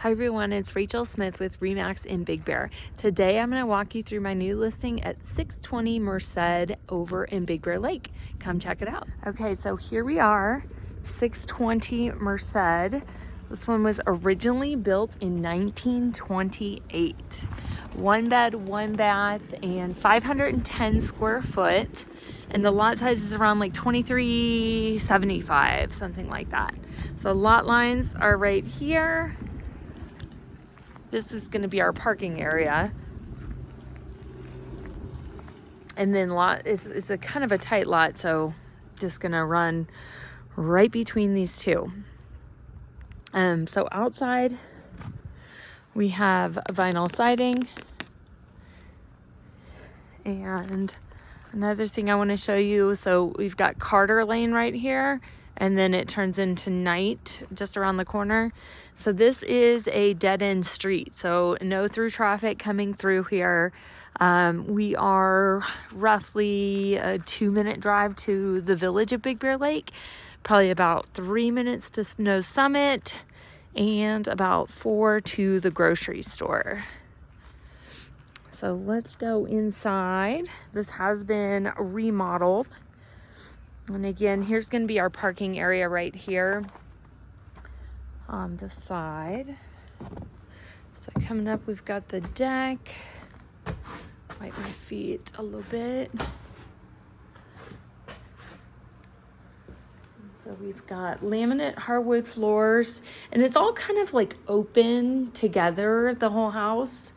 Hi everyone, it's Rachael Smith with Remax in Big Bear. Today I'm going to walk you through my new listing at 620 Merced over in Big Bear Lake. Come check it out. Okay, so here we are, 620 Merced. This one was originally built in 1928. One bed, one bath, and 510 square foot. And the lot size is around like 2375, something like that. So lot lines are right here. This is going to be our parking area. And then lot is a kind of a tight lot, so just going to run right between these two. So outside we have vinyl siding. And another thing I want to show you, so we've got Carter Lane right here, and then it turns into Night just around the corner. So this is a dead-end street, so no through traffic coming through here. We are roughly a 2-minute drive to the village of Big Bear Lake, probably about 3 minutes to Snow Summit, and about 4 to the grocery store. So let's go inside. This has been remodeled. And again, here's going to be our parking area right here on the side. So coming up, we've got the deck. Wipe my feet a little bit. So we've got laminate hardwood floors, and it's all kind of like open together, the whole house.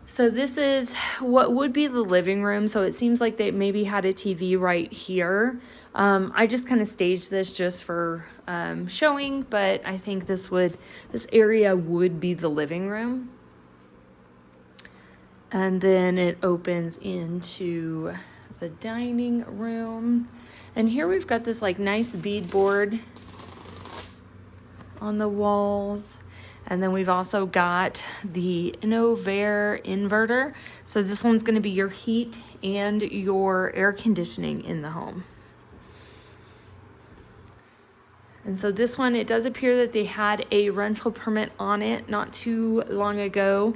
So this is what would be the living room. So it seems like they maybe had a TV right here. I just kind of staged this just for showing, but I think this area would be the living room. And then it opens into the dining room. And here we've got this like nice beadboard on the walls. And then we've also got the Innovair inverter. So this one's going to be your heat and your air conditioning in the home. And so this one, it does appear that they had a rental permit on it not too long ago.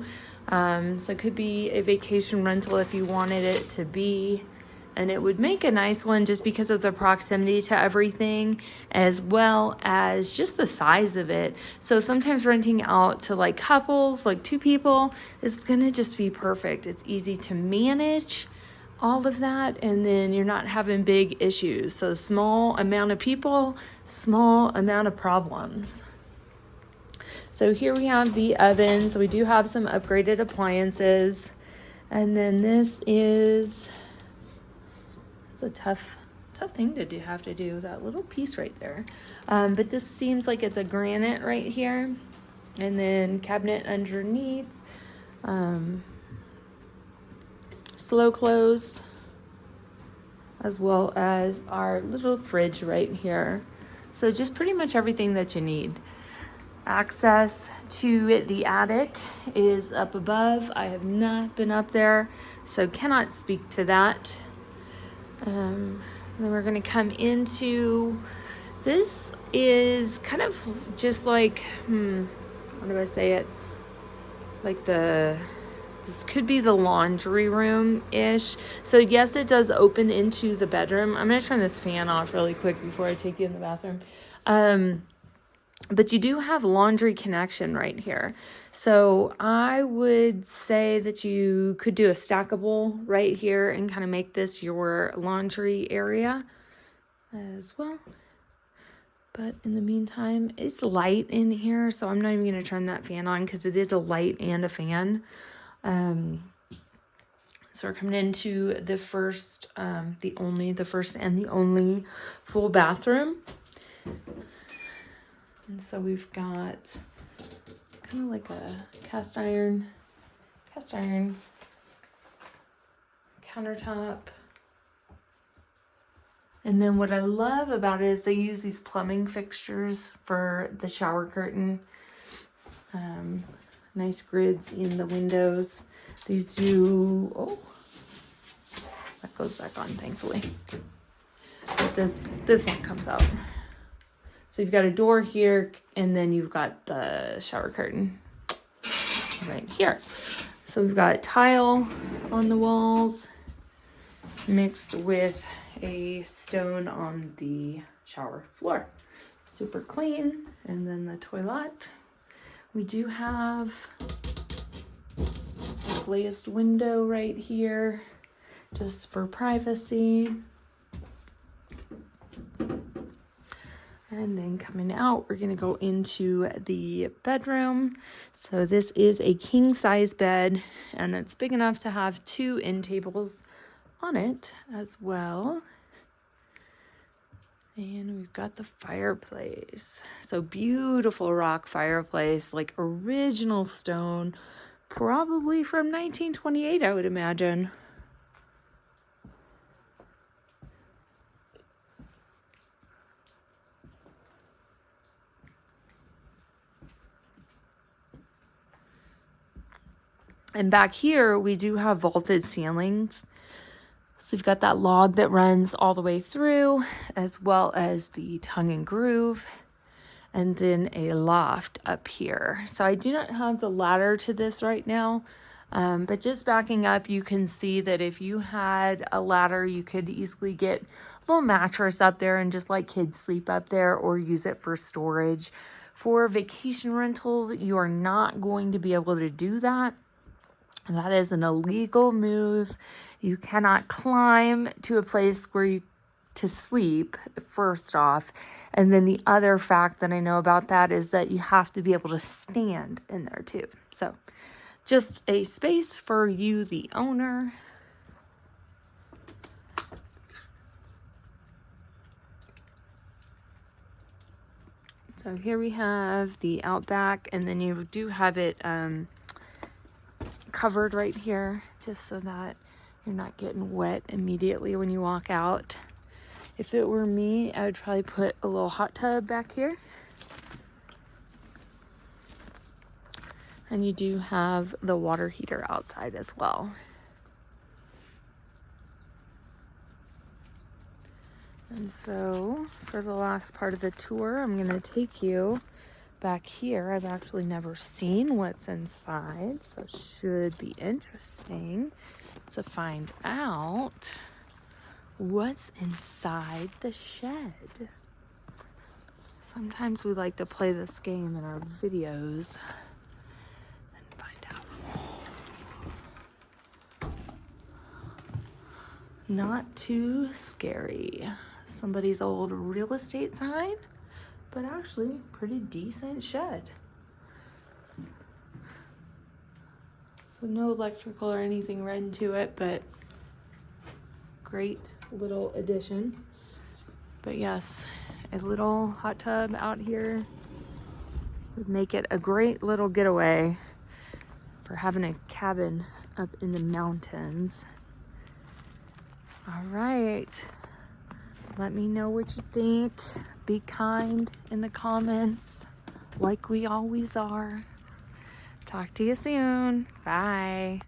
So it could be a vacation rental if you wanted it to be. And it would make a nice one just because of the proximity to everything, as well as just the size of it. So sometimes renting out to like couples, like 2 people, is gonna just be perfect. It's easy to manage all of that, and then you're not having big issues. So small amount of people, small amount of problems. So here we have the oven. So we do have some upgraded appliances. And then this is... it's a tough thing to have to do, that little piece right there. But this seems like it's a granite right here. And then cabinet underneath. Slow close. As well as our little fridge right here. So just pretty much everything that you need. Access to the attic is up above. I have not been up there, so cannot speak to that. Then we're going to come into, this is kind of just like, how do I say it? Like this could be the laundry room-ish. So yes, it does open into the bedroom. I'm going to turn this fan off really quick before I take you in the bathroom. But you do have laundry connection right here. So I would say that you could do a stackable right here and kind of make this your laundry area as well. But in the meantime, it's light in here, so I'm not even going to turn that fan on because it is a light and a fan. So we're coming into the first and the only full bathroom. And so we've got kind of like a cast iron countertop. And then what I love about it is they use these plumbing fixtures for the shower curtain. Nice grids in the windows. These do, oh, that goes back on, thankfully. But this one comes out. So you've got a door here, and then you've got the shower curtain right here. So we've got tile on the walls mixed with a stone on the shower floor. Super clean. And then the toilet. We do have a glazed window right here just for privacy. And then coming out, we're going to go into the bedroom. So this is a king size bed, and it's big enough to have 2 end tables on it as well. And we've got the fireplace. So beautiful rock fireplace, like original stone, probably from 1928, I would imagine. And back here, we do have vaulted ceilings. So you've got that log that runs all the way through, as well as the tongue and groove, and then a loft up here. So I do not have the ladder to this right now, but just backing up, you can see that if you had a ladder, you could easily get a little mattress up there and just let kids sleep up there, or use it for storage. For vacation rentals, you are not going to be able to do that. That is an illegal move. You cannot climb to a place to sleep, first off. And then the other fact that I know about that is that you have to be able to stand in there too. So just a space for you, the owner. So here we have the outback, and then you do have it covered right here, just so that you're not getting wet immediately when you walk out. If it were me, I would probably put a little hot tub back here. And you do have the water heater outside as well. And so for the last part of the tour, I'm going to take you back here. I've actually never seen what's inside, so it should be interesting to find out what's inside the shed. Sometimes we like to play this game in our videos and find out. Not too scary. Somebody's old real estate sign, but actually pretty decent shed. So no electrical or anything run to it, but great little addition. But yes, a little hot tub out here would make it a great little getaway for having a cabin up in the mountains. All right, let me know what you think. Be kind in the comments, like we always are. Talk to you soon. Bye.